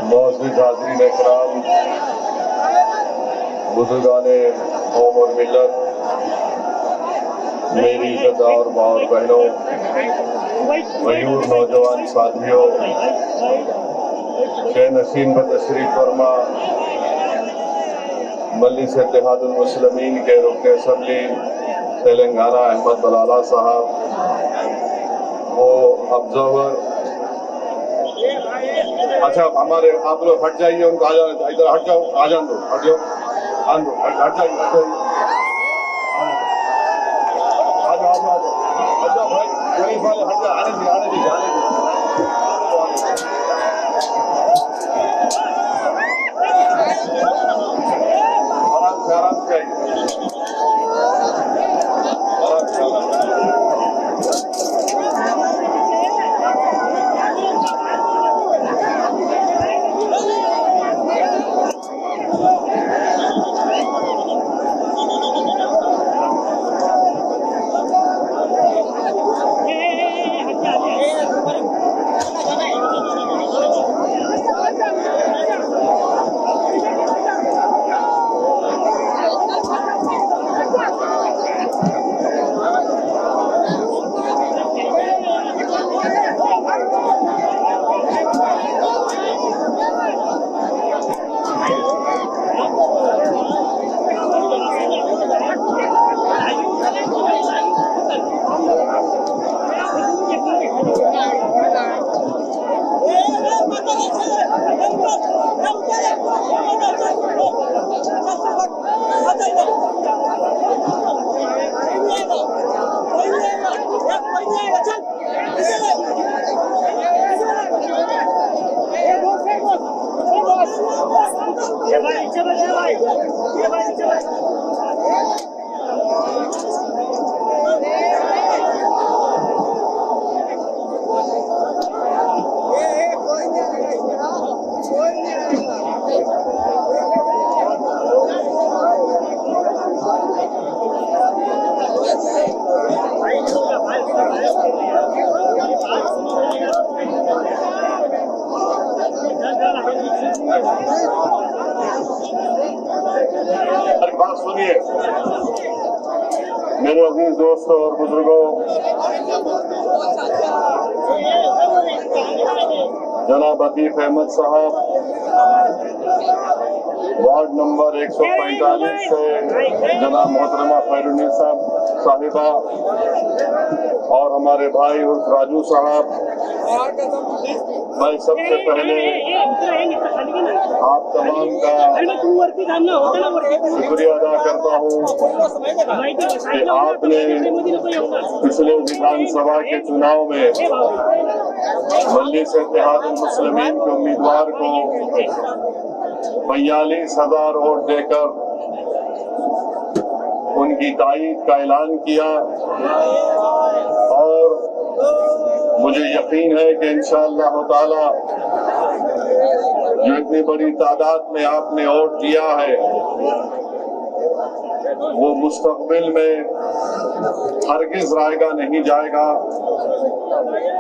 मोअज़्ज़िज़ हाज़रीन इकराम, बुज़ुर्गाने कौम और मिल्लत, मेरी इज़्ज़तदार माँ और बहनों, मयूर नौजवान साथियों, शे नशीन पर तशरीफ फरमा मजलिस इत्तेहादुल मुस्लिमीन के रुकन असम्बली तेलंगाना अहमद बलाला साहब, वो ऑब्जर्वर। अच्छा, हमारे आप लोग हट जाइए, उनको आ जाओ, इधर हट जाओ, आ जान दो, हट जाओ, आन दो, हट जाइए, हट जाइए, आ जाओ, आ जाओ, हट जाओ भाई, पुलिस वाले हट जाओ, आने दीजिए, आने दीजिए, आने दीजिए, आराम से आइए, आराम से। बात सुनिए मेरे अजीज दोस्तों और बुजुर्गों, जनाब अतीफ अहमद साहब वार्ड नंबर 145 से जनाब मोहतरमा खैरुन्निसा साहिबा और हमारे भाई उर्फ राजू साहब, मैं सबसे पहले आप तमाम का शुक्रिया अदा करता हूँ कि आपने पिछले विधानसभा के चुनाव में मजलिस इत्तेहादुल मुस्लिमीन के उम्मीदवार को 42,000 वोट देकर उनकी तायीद का ऐलान किया और मुझे यकीन है कि इंशाअल्लाह ताला जो इतनी बड़ी तादाद में आपने वोट दिया है वो मुस्तकबिल में हरगिज़ रायगा नहीं जाएगा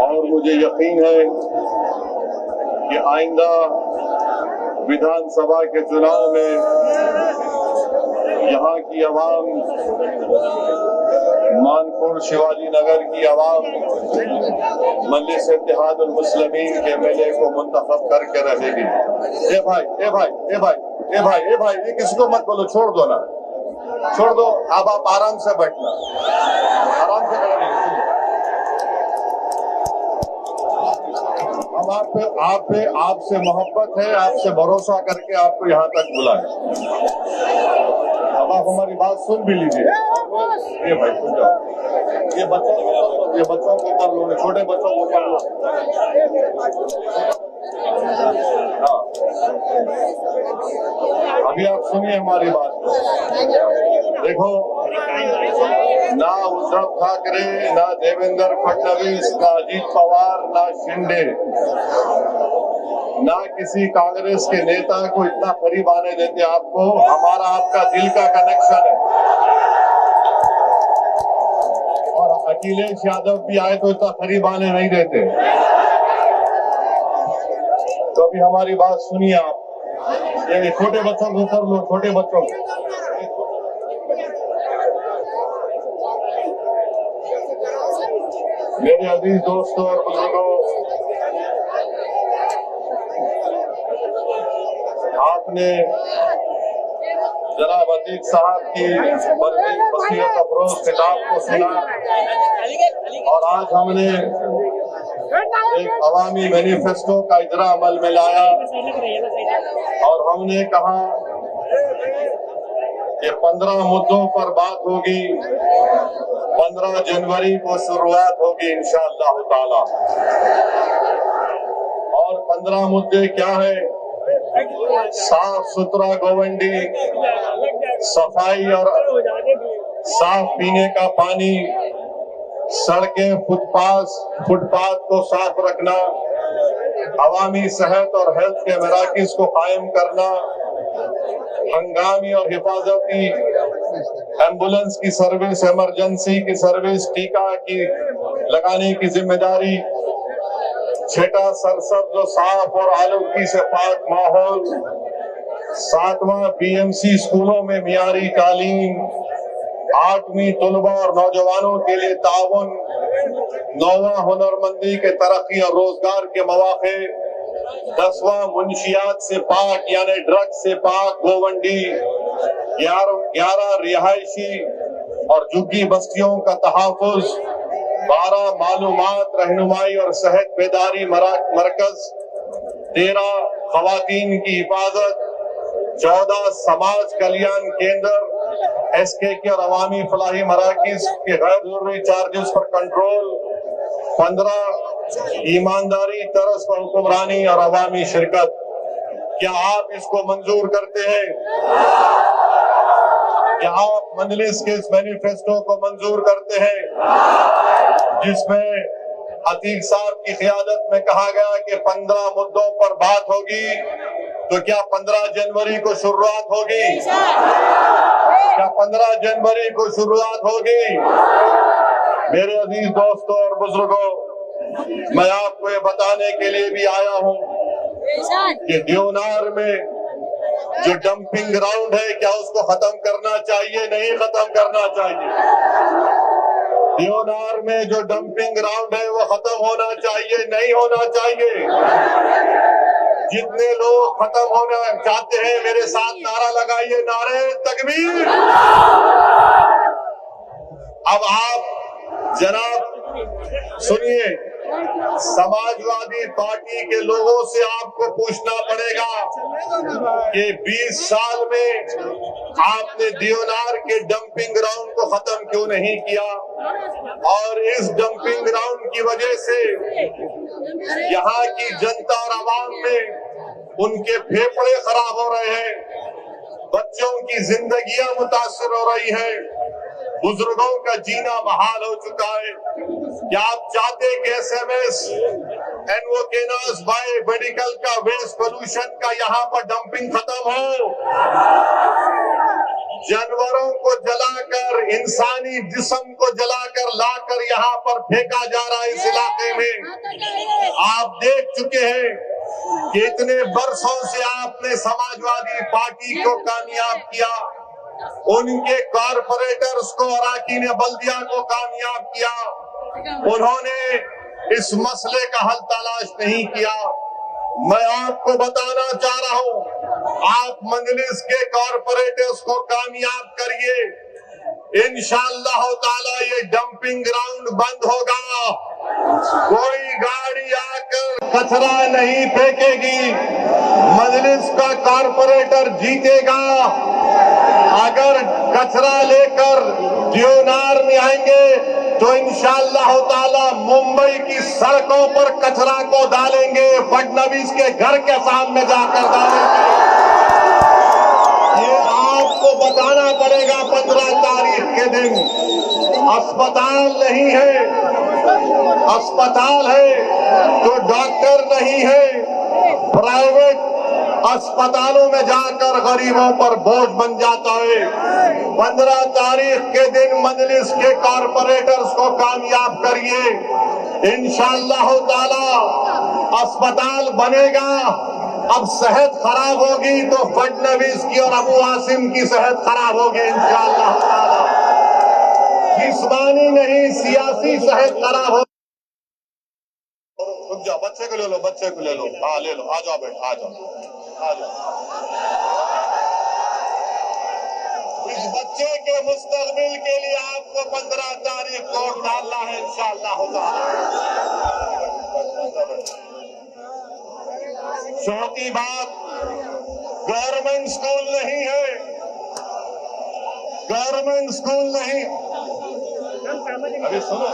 और मुझे यकीन है कि आइंदा विधानसभा के चुनाव में यहाँ की आवाम, मानपुर शिवाजी नगर की आवाम मजलिस इत्तेहादुल मुस्लिमीन के एमएलए को मुंतखब करके रहेगी। ए भाई, ए भाई, ए भाई, ए भाई, ए भाई, ये किसी को मत बोलो, छोड़ दो ना, छोड़ दो। अब आप आराम से बैठना, आराम से बैठना। हम आपसे मोहब्बत है, आपसे भरोसा करके आपको यहाँ तक बुलाए। अब आप हमारी बात सुन भी लीजिए। ये भाई सुन जाओ, ये बच्चों को कर लो, छोटे बच्चों को कर लो। हाँ, अभी आप सुनिए हमारी बात। देखो, ना उद्धव ठाकरे, ना देवेंद्र फडणवीस, ना अजीत पवार, ना शिंदे, ना किसी कांग्रेस के नेता को इतना करीब आने देते आपको। हमारा आपका दिल का कनेक्शन है और अखिलेश यादव भी आए तो इतना करीब आने नहीं देते। तो अभी हमारी बात सुनिए आप। ये छोटे बच्चों को ऊपर लो, छोटे बच्चों को। मेरे अजीज दोस्तों और बुजुर्गों, आपने जनाब अतीक साहब की बसीरत अफरोज किताब को सुना और आज हमने एक अवामी मैनिफेस्टो का इजरा अमल में लाया और हमने कहा कि 15 मुद्दों पर बात होगी। 15 जनवरी को शुरुआत होगी इंशाअल्लाह ताला। और 15 मुद्दे क्या है? साफ सुथरा गोवंडी, सफाई और साफ पीने का पानी, सड़कें, फुटपाथ को साफ रखना, अवामी सेहत और हेल्थ के मराकज को कायम करना, हंगामी और हिफाजती एम्बुलेंस की सर्विस, इमरजेंसी की सर्विस, टीका की लगाने की जिम्मेदारी, छठा सरसब्ज जो साफ और आलूगी से पाक माहौल, 7वां बीएमसी स्कूलों में मियारी तालीम, 8वीं तलबा और नौजवानों के लिए ताउन, 9वां हुनरमंदी के तरक्की और रोजगार के मौके, 10वां मुंशियात से पाक यानी ड्रग्स से पाक गोवंडी, 11 रिहायशी और झुग्गी बस्तियों का तहफ़्फ़ुज़, 12 मालूमात, रहनुमाई और सेहत बेदारी मरकज, 13 खवातीन की हिफाजत, 14 समाज कल्याण केंद्र, एसके और अवामी फलाही मराकिज के गैर जरूरी चार्जेस पर कंट्रोल, 15 ईमानदारी, तरस पर हुक्मरानी और अवामी शिरकत। क्या आप इसको मंजूर करते हैं? क्या आप मजलिस के इस मैनिफेस्टो को मंजूर करते हैं जिसमें अतीक साहब की क़ियादत में कहा गया कि 15 मुद्दों पर बात होगी? तो क्या 15 जनवरी को शुरुआत होगी? क्या 15 जनवरी को शुरुआत होगी? मेरे अजीज दोस्तों और बुजुर्गों, मैं आपको ये बताने के लिए भी आया हूँ कि देवनार में जो डंपिंग ग्राउंड है, क्या उसको खत्म करना चाहिए? नहीं खत्म करना चाहिए। देवनार में जो डंपिंग ग्राउंड है वो खत्म होना चाहिए, नहीं होना चाहिए। जितने लोग खत्म होना चाहते हैं मेरे साथ नारा लगाइए, नारे तकबीर। अब आप जनाब सुनिए, समाजवादी पार्टी के लोगों से आपको पूछना पड़ेगा कि 20 साल में आपने देवनार के डंपिंग ग्राउंड को खत्म क्यों नहीं किया? और इस डंपिंग ग्राउंड की वजह से यहाँ की जनता और आवाम में उनके फेफड़े खराब हो रहे हैं, बच्चों की जिंदगियां मुतासिर हो रही है, बुजुर्गों का जीना महाल हो चुका है। क्या आप चाहते कि एसएमएस, एनवोकेनास, बायो मेडिकल का वेस्ट पोल्यूशन का यहाँ पर डंपिंग खत्म हो? जानवरों को जलाकर, इंसानी जिस्म को जलाकर लाकर यहाँ पर फेंका जा रहा है इस इलाके में। आप देख चुके हैं कि इतने वर्षों से आपने समाजवादी पार्टी को कामयाब किया, उनके कॉरपोरेटर्स को, अराकीन बल्दिया को कामयाब किया, उन्होंने इस मसले का हल तलाश नहीं किया। मैं आपको बताना चाह रहा हूँ, आप मजलिस के कॉरपोरेटर्स को कामयाब करिए, इंशाअल्लाह ताला ये डंपिंग ग्राउंड बंद होगा। कोई गाड़ी आकर कचरा नहीं फेंकेगी, मजलिस का कॉरपोरेटर जीतेगा। अगर कचरा लेकर देवनार में आएंगे तो इंशाअल्लाह ताला मुंबई की सड़कों पर कचरा को डालेंगे, फडणवीस के घर के सामने जाकर डालेंगे। ये आपको बताना पड़ेगा। 15 तारीख के दिन अस्पताल नहीं है, अस्पताल है तो डॉक्टर नहीं है। प्राइवेट अस्पतालों में जाकर गरीबों पर बोझ बन जाता है। 15 तारीख के दिन मजलिस के कॉरपोरेटर्स को कामयाब करिए, इंशाअल्लाह ताला अस्पताल बनेगा। अब सेहत खराब होगी तो फडणवीस की और अबू आसिम की सेहत खराब होगी इंशाअल्लाह ताला। जिस्मानी नहीं सियासी सेहत खराब हो। रुक जाओ, बच्चे को ले लो, बच्चे को ले लो। हाँ ले लो, आ जाओ बेटा, आ जाओ, आ जाओ। इस बच्चे के मुस्तकबिल के लिए आपको 15 तारीख को वोट डालना है इंशाअल्लाह ताला। चौथी बात, गवर्नमेंट स्कूल नहीं है, गवर्नमेंट स्कूल नहीं। अभी सुनो,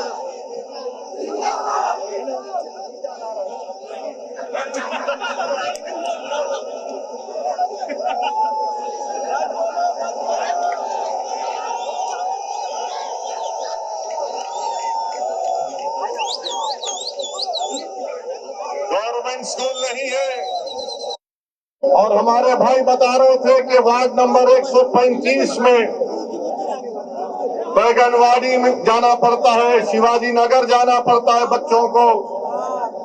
गवर्नमेंट स्कूल नहीं है। और हमारे भाई बता रहे थे कि वार्ड नंबर 135 में बैगनवाड़ी में जाना पड़ता है, शिवाजी नगर जाना पड़ता है बच्चों को।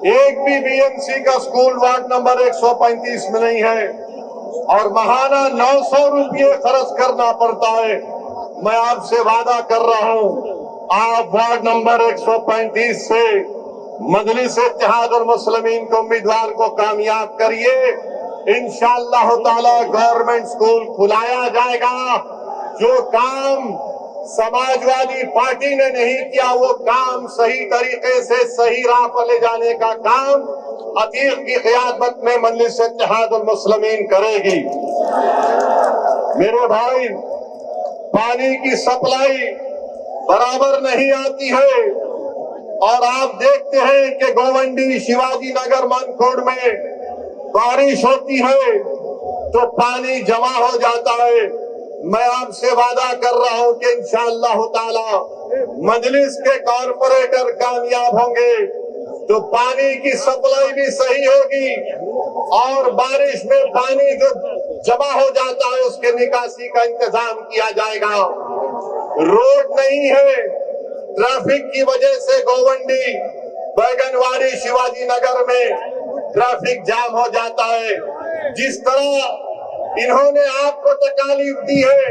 एक भी बीएमसी का स्कूल वार्ड नंबर 135 में नहीं है और महाना 900 रुपये खर्च करना पड़ता है। मैं आपसे वादा कर रहा हूं, आप वार्ड नंबर 135 से मजलिस इत्तेहादुल मुस्लिमीन के उम्मीदवार को कामयाब करिए। इंशाअल्लाह ताला गवर्नमेंट स्कूल खुलाया जाएगा। जो काम समाजवादी पार्टी ने नहीं किया वो काम सही तरीके से सही राह पर ले जाने का काम अतीक की क़यादत में मजलिस इत्तेहादुल मुस्लिमीन करेगी। मेरे भाई, पानी की सप्लाई बराबर नहीं आती है और आप देखते हैं कि गोवंडी, शिवाजी नगर, मनखुर्द में बारिश होती है तो पानी जमा हो जाता है। मैं आपसे वादा कर रहा हूं कि इंशाअल्लाह ताला मजलिस के कॉर्पोरेटर कामयाब होंगे तो पानी की सप्लाई भी सही होगी और बारिश में पानी जो जमा हो जाता है उसके निकासी का इंतजाम किया जाएगा। रोड नहीं है, ट्रैफिक की वजह से गोवंडी, बैगनवाड़ी, शिवाजी नगर में ट्रैफिक जाम हो जाता है। जिस तरह इन्होंने आपको तकालीफ दी है,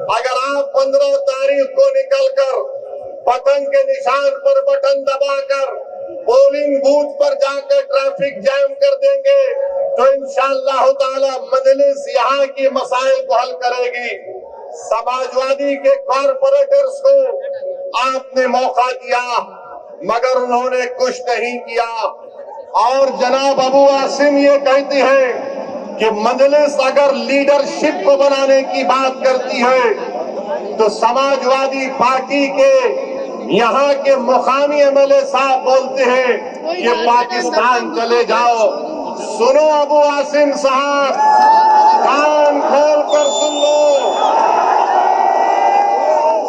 अगर आप 15 तारीख को निकलकर पतंग के निशान पर बटन दबाकर पोलिंग बूथ पर जाकर ट्रैफिक जाम कर देंगे तो इंशाअल्लाह ताला मजलिस यहाँ की मसाइल को हल करेगी। समाजवादी के कॉर्पोरेटर्स को आपने मौका दिया मगर उन्होंने कुछ नहीं किया। और जनाब अबू आसिम ये कहते हैं कि मजलिस अगर लीडरशिप को बनाने की बात करती है तो समाजवादी पार्टी के यहाँ के मुकामी एमएलए साहब बोलते हैं कि पाकिस्तान चले जाओ। सुनो अबू आसिम साहब, कान खोल कर सुन लो,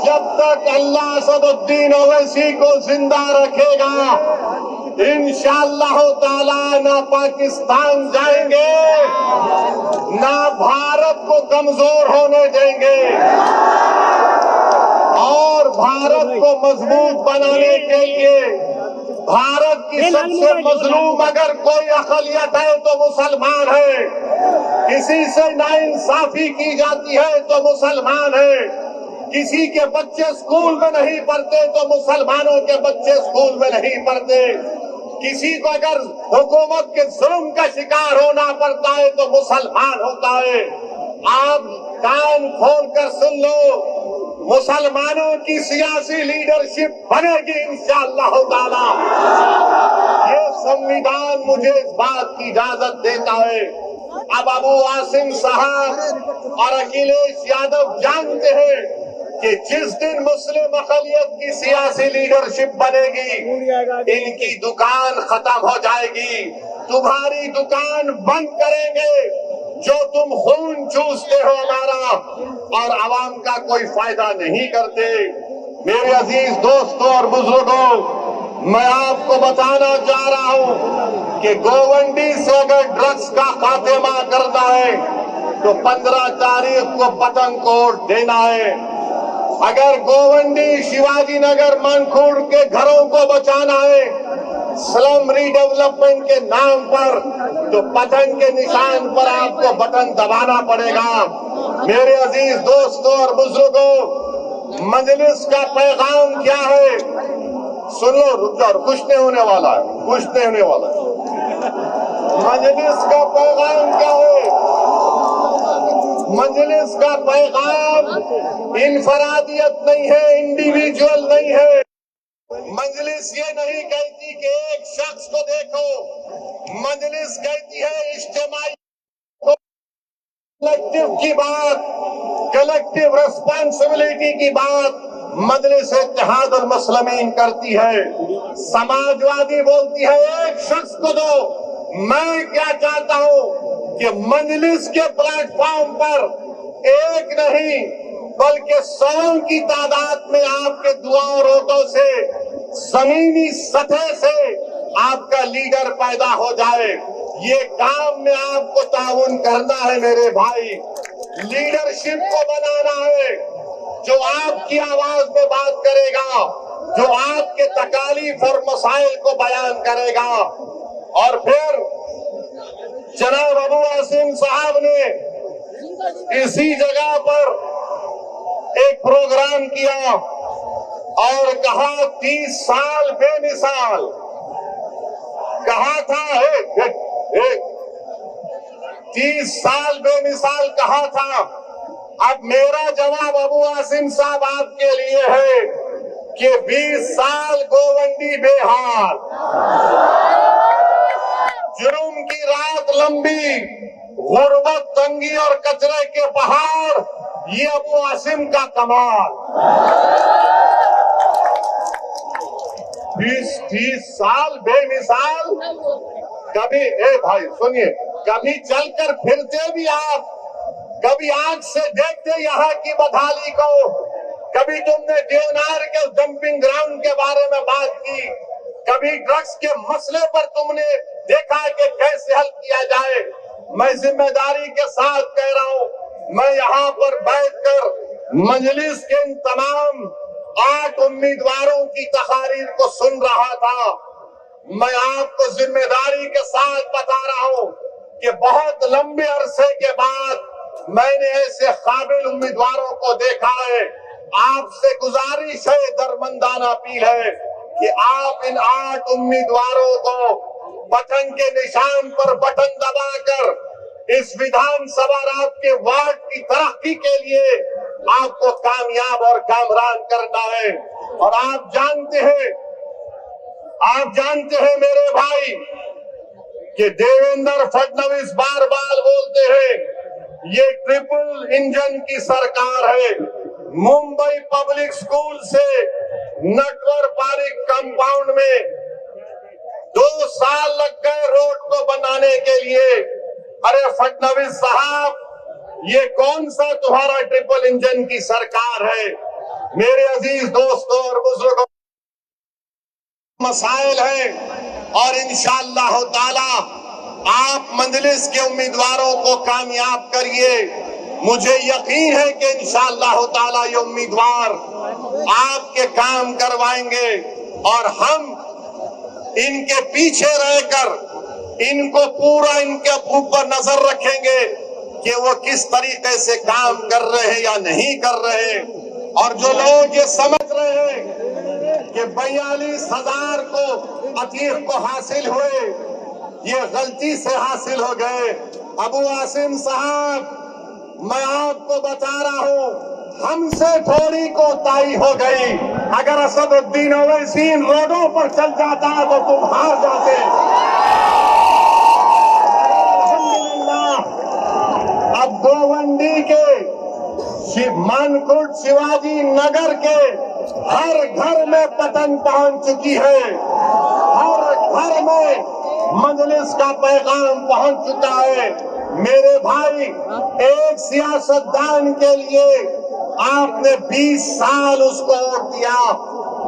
जब तक अल्लाह असदुद्दीन ओवैसी को जिंदा रखेगा इंशाअल्लाह ताला ना पाकिस्तान जाएंगे ना भारत को कमजोर होने देंगे और भारत को मजबूत बनाने के लिए भारत की सबसे मजलूम अगर कोई अक़लियत है तो मुसलमान है, किसी से नाइंसाफी की जाती है तो मुसलमान है, किसी के बच्चे स्कूल में नहीं पढ़ते तो मुसलमानों के बच्चे स्कूल में नहीं पढ़ते, किसी को अगर हुकूमत के जुल्म का शिकार होना पड़ता है तो मुसलमान होता है। आप कान खोल कर सुन लो, मुसलमानों की सियासी लीडरशिप बनेगी इंशाअल्लाह ताला। ये संविधान मुझे इस बात की इजाजत देता है। अब अबू आसिम साहब और अखिलेश यादव जानते हैं कि जिस दिन मुस्लिम अक़लियत की सियासी लीडरशिप बनेगी इनकी दुकान खत्म हो जाएगी, तुम्हारी दुकान बंद करेंगे। जो तुम खून चूसते हो हमारा और आवाम का कोई फायदा नहीं करते। मेरे अजीज दोस्तों और बुजुर्गों, मैं आपको बताना चाह रहा हूं कि गोवंडी से अगर ड्रग्स का खात्मा करना है तो 15 तारीख को पतंग को देना है। अगर गोवंडी, शिवाजी नगर, मनखुर्द के घरों को बचाना है स्लम रीडेवलपमेंट के नाम पर तो बटन के निशान पर आपको बटन दबाना पड़ेगा। मेरे अजीज दोस्तों और बुजुर्गों, मजलिस का पैगाम क्या है? सुन लो, रुक जाओ, कुछ नहीं होने वाला है, कुछ नहीं होने वाला है। मजलिस का पैगाम क्या है? मजलिस का पैगाम इनफरादियत नहीं है, इंडिविजुअल नहीं है। मजलिस ये नहीं कहती कि एक शख्स को देखो, मजलिस कहती है इज्तिमाई कलेक्टिव की बात, कलेक्टिव रिस्पॉन्सिबिलिटी की बात मजलिस इत्तेहाद अल मुस्लिमीन करती है। समाजवादी बोलती है एक शख्स को दो। मैं क्या चाहता हूं कि मजलिस के प्लेटफॉर्म पर एक नहीं बल्कि 100 की तादाद में आपके दुआ और वोटों से, जमीनी सतह से आपका लीडर पैदा हो जाए। ये काम में आपको ताउन करना है मेरे भाई। लीडरशिप को बनाना है जो आपकी आवाज में बात करेगा, जो आपके तकालीफ और मसाइल को बयान करेगा। और फिर जनाब अबू आसिम साहब ने इसी जगह पर एक प्रोग्राम किया और कहा 30 साल बेमिसाल। कहा था 30 साल बेमिसाल कहा था। अब मेरा जवाब अबू आसिम साहब आपके लिए है कि 20 साल गोवंडी बेहाल। जुर्म की रात लंबी, गुर्बत, तंगी और कचरे के पहाड़, ये अबू आसिम का कमाल। 20 साल बेमिसाल। कभी भाई सुनिए, कभी चलकर फिरते भी आप, कभी आंख से देखते यहाँ की बदहाली को, कभी तुमने देवनार के डंपिंग ग्राउंड के बारे में बात की, कभी ड्रग्स के मसले पर तुमने देखा कि कैसे हल किया जाए। मैं जिम्मेदारी के साथ कह रहा हूँ, मैं यहाँ पर बैठकर मजलिस के इन तमाम 8 उम्मीदवारों की तकारीर को सुन रहा था। मैं आपको जिम्मेदारी के साथ बता रहा हूँ कि बहुत लंबे अरसे के बाद मैंने ऐसे काबिल उम्मीदवारों को देखा है। आपसे गुजारिश है, दरमंदाना अपील है कि आप इन 8 उम्मीदवारों को बटन के निशान पर बटन दबाकर इस विधानसभा आपके वार्ड की तरक्की के लिए आपको कामयाब और कामरान करना है। और आप जानते हैं मेरे भाई कि देवेंद्र फडणवीस बार बार बोलते हैं ये ट्रिपल इंजन की सरकार है। मुंबई पब्लिक स्कूल से नटवर पार्क कंपाउंड में 2 साल लग गए रोड को बनाने के लिए। अरे फडणवीस साहब, ये कौन सा तुम्हारा ट्रिपल इंजन की सरकार है? मेरे अजीज दोस्तों और बुजुर्गों, मसाइल है और इंशाअल्लाह ताला आप मजलिस के उम्मीदवारों को कामयाब करिए। मुझे यकीन है कि इंशाअल्लाह ताला ये उम्मीदवार आपके काम करवाएंगे और हम इनके पीछे रहकर इनको पूरा इनके ऊपर नजर रखेंगे कि वो किस तरीके से काम कर रहे हैं या नहीं कर रहे हैं। और जो लोग ये समझ रहे हैं कि 42,000 को अतीक को हासिल हुए, ये गलती से हासिल हो गए। अबू आसिम साहब, मैं आपको बता रहा हूँ, हमसे थोड़ी कोताही हो गई। अगर असदुद्दीन ओवैसी रोडों पर चल जाता तो तुम हार जाते। अब गोवंडी के मानकुट शिवाजी नगर के हर घर में पतंग पहुंच चुकी है। हर घर में मजलिस का पैगाम पहुंच चुका है। मेरे भाई, एक सियासतदान के लिए आपने 20 साल उसको वोट दिया।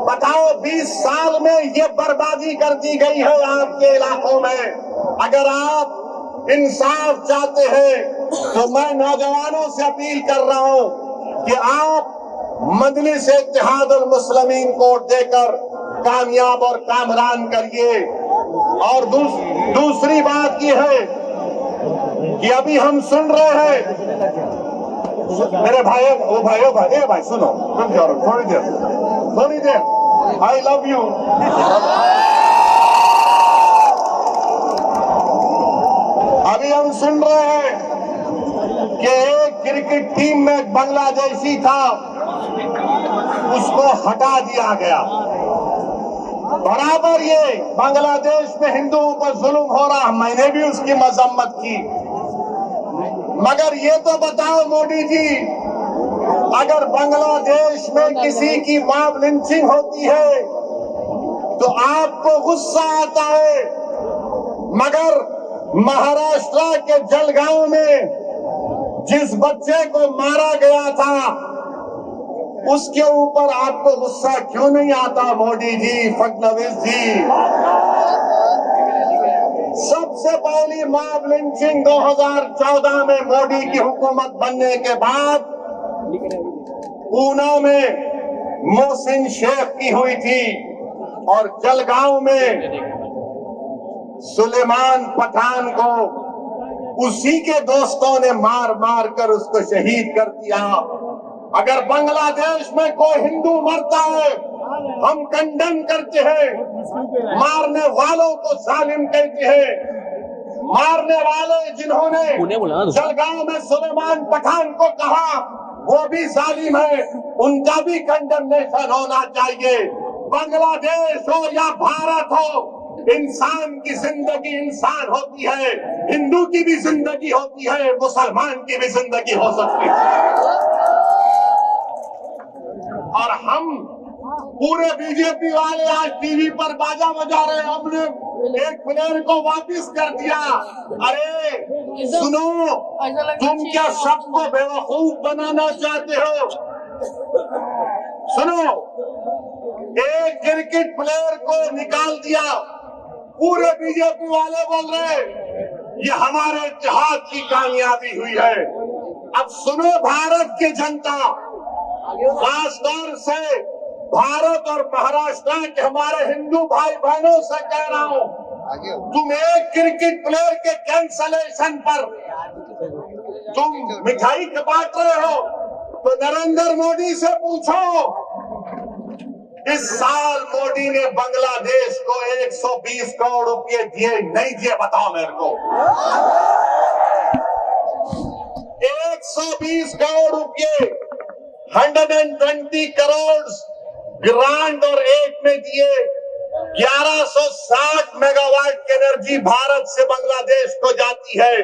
बताओ 20 साल में ये बर्बादी कर दी गई है आपके इलाकों में। अगर आप इंसाफ चाहते हैं तो मैं नौजवानों से अपील कर रहा हूं कि आप मजलिस इत्तेहाद अल मुस्लिमीन को वोट देकर कामयाब और कामरान करिए। और दूसरी बात ये है कि अभी हम सुन रहे हैं, मेरे भाई भाई सुनो, रुक जाओ थोड़ी देर, आई लव यू। अभी हम सुन रहे हैं कि एक क्रिकेट टीम में बांग्लादेशी था, उसको हटा दिया गया। बराबर ये बांग्लादेश में हिंदुओं पर जुल्म हो रहा, मैंने भी उसकी मजम्मत की। मगर ये तो बताओ मोदी जी, अगर बांग्लादेश में किसी की मॉब लिंचिंग होती है तो आपको गुस्सा आता है, मगर महाराष्ट्र के जलगांव में जिस बच्चे को मारा गया था उसके ऊपर आपको गुस्सा क्यों नहीं आता मोदी जी, फडणवीस जी? सबसे पहली मॉब लिंचिंग 2014 में मोदी की हुकूमत बनने के बाद पूना में मोहसिन शेख की हुई थी और जलगांव में सुलेमान पठान को उसी के दोस्तों ने मार मार कर उसको शहीद कर दिया। अगर बांग्लादेश में कोई हिंदू मरता है हम कंडेम करते हैं, मारने वालों को जालिम कहते हैं। मारने वाले जिन्होंने जलगांव में सुलेमान पठान को कहा वो भी जालिम है, उनका भी कंडेमनेशन होना चाहिए। बांग्लादेश हो या भारत हो, इंसान की जिंदगी इंसान होती है, हिंदू की भी जिंदगी होती है, मुसलमान की भी जिंदगी हो सकती है। और हम पूरे बीजेपी वाले आज टीवी पर बाजा बजा रहे हैं, हमने एक प्लेयर को वापस कर दिया। अरे सुनो, तुम क्या सबको बेवकूफ बनाना चाहते हो? सुनो, एक क्रिकेट प्लेयर को निकाल दिया, पूरे बीजेपी वाले बोल रहे ये हमारे इत्तेहाद की कामयाबी हुई है। अब सुनो भारत की जनता, खासतौर से भारत और महाराष्ट्र के हमारे हिंदू भाई बहनों से कह रहा हूँ, तुम एक क्रिकेट प्लेयर के कैंसलेशन पर तुम मिठाई बांट रहे हो तो नरेंद्र मोदी से पूछो। इस साल मोदी ने बांग्लादेश को 120 करोड़ रुपए दिए नहीं दिए, बताओ मेरे को। 120 करोड़ रुपए, 120 करोड़ ग्रांट और एक में दिए। 1160 मेगावाट की एनर्जी भारत से बांग्लादेश को जाती है।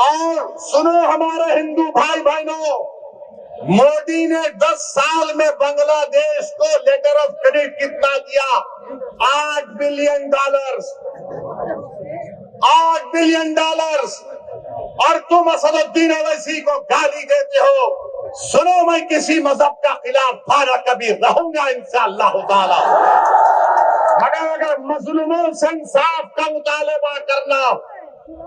और सुनो हमारे हिंदू भाई बहनों, मोदी ने 10 साल में बांग्लादेश को लेटर ऑफ क्रेडिट कितना दिया? $8 बिलियन। $8 बिलियन। और तुम असदुद्दीन ओवैसी को गाली देते हो। सुनो, मैं किसी मजहब का खिलाफ ना कभी रहूंगा इंशाअल्लाह ताला, मगर अगर मजलूमों से इंसाफ का मुतालबा करना,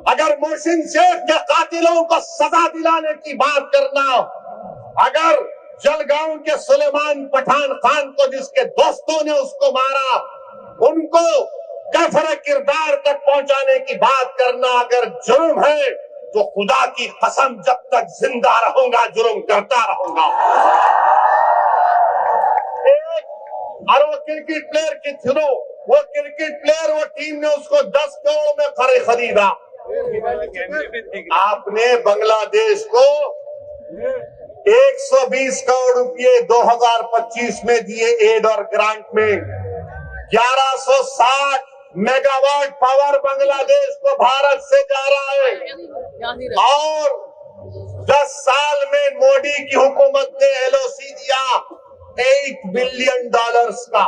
अगर मोहसिन शेख के कातिलों को सजा दिलाने की बात करना, अगर जलगांव के सुलेमान पठान खान को जिसके दोस्तों ने उसको मारा उनको कफर किरदार तक पहुंचाने की बात करना अगर जुर्म है तो खुदा की कसम जब तक जिंदा रहूंगा जुर्म करता रहूंगा। और वो क्रिकेट प्लेयर की सुनो, वो क्रिकेट प्लेयर, वो टीम ने उसको 10 करोड़ में खरीदा। आपने बांग्लादेश को 120 करोड़ रुपए 2025 में दिए एड और ग्रांट में। 1160 मेगावाट पावर बांग्लादेश को भारत से जा रहा है। और 10 साल में मोदी की हुकूमत ने एलओसी दिया $8 बिलियन का,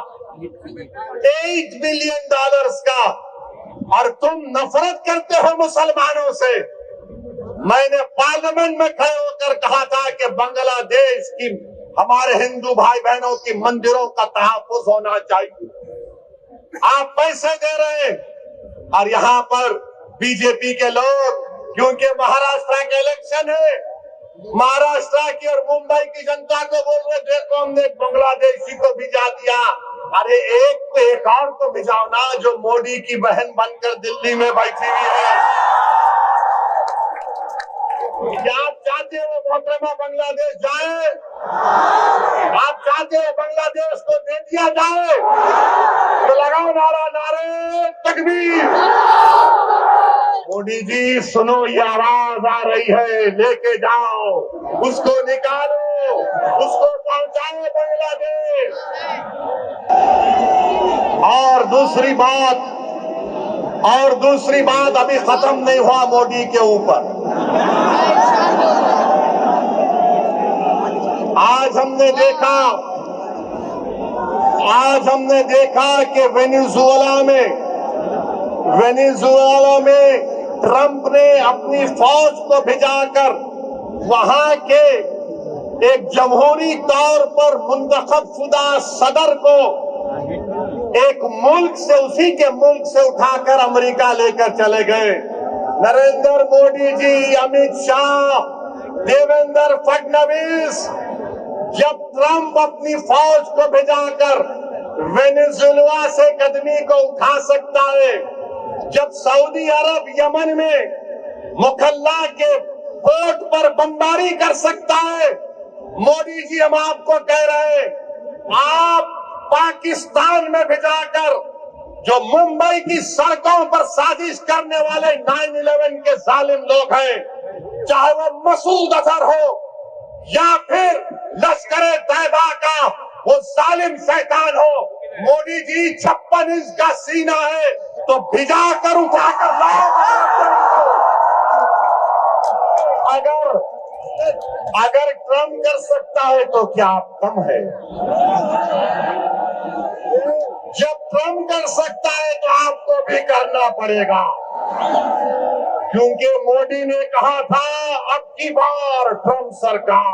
$8 बिलियन का। और तुम नफरत करते हो मुसलमानों से। मैंने पार्लियामेंट में खड़े होकर कहा था कि बांग्लादेश की हमारे हिंदू भाई बहनों की मंदिरों का तहफ्फुज होना चाहिए। आप पैसे दे रहे हैं और यहाँ पर बीजेपी के लोग, क्योंकि महाराष्ट्र के इलेक्शन है, महाराष्ट्र की और मुंबई की जनता को बोल रहे देखो हमने बांग्लादेशी को भिजा दिया, अरे एक और तो भिजाओ ना, जो मोदी की बहन बनकर दिल्ली में बैठी हुई है। क्या आप चाहते हो मोहतरमा बांग्लादेश जाए? आप चाहते हो बांग्लादेश को दे दिया जाए? तो लगाओ नारा, नारे तकबीर। मोदी जी सुनो, ये आवाज आ रही है, लेके जाओ, उसको निकालो, उसको पहुंचाओ बांग्लादेश। और दूसरी बात अभी खत्म नहीं हुआ मोदी के ऊपर। आज हमने देखा कि वेनेजुएला में ट्रंप ने अपनी फौज को भिजाकर वहां के एक जमहूरी तौर पर मुंतखब शुदा सदर को उसी के मुल्क से उठाकर अमेरिका लेकर चले गए। नरेंद्र मोदी जी, अमित शाह, देवेंद्र फडणवीस, जब ट्रंप अपनी फौज को भिजाकर वेनेजुएला से कदमी को उठा सकता है, जब सऊदी अरब यमन में मुखल्ला के पोर्ट पर बमबारी कर सकता है, मोदी जी हम आपको कह रहे हैं, आप पाकिस्तान में भिजाकर जो मुंबई की सड़कों पर साजिश करने वाले 9/11 के जालिम लोग हैं, चाहे वो मसूद अजहर हो या फिर लश्कर तैयबा का वो जालिम शैतान हो, मोदी जी 56 इंच का सीना है तो भिजा कर उठाकर लाओ। अगर ट्रंप कर सकता है तो क्या आप कम है? जब ट्रंप कर सकता है तो आपको भी करना पड़ेगा, क्योंकि मोदी ने कहा था अब की बार ट्रंप सरकार।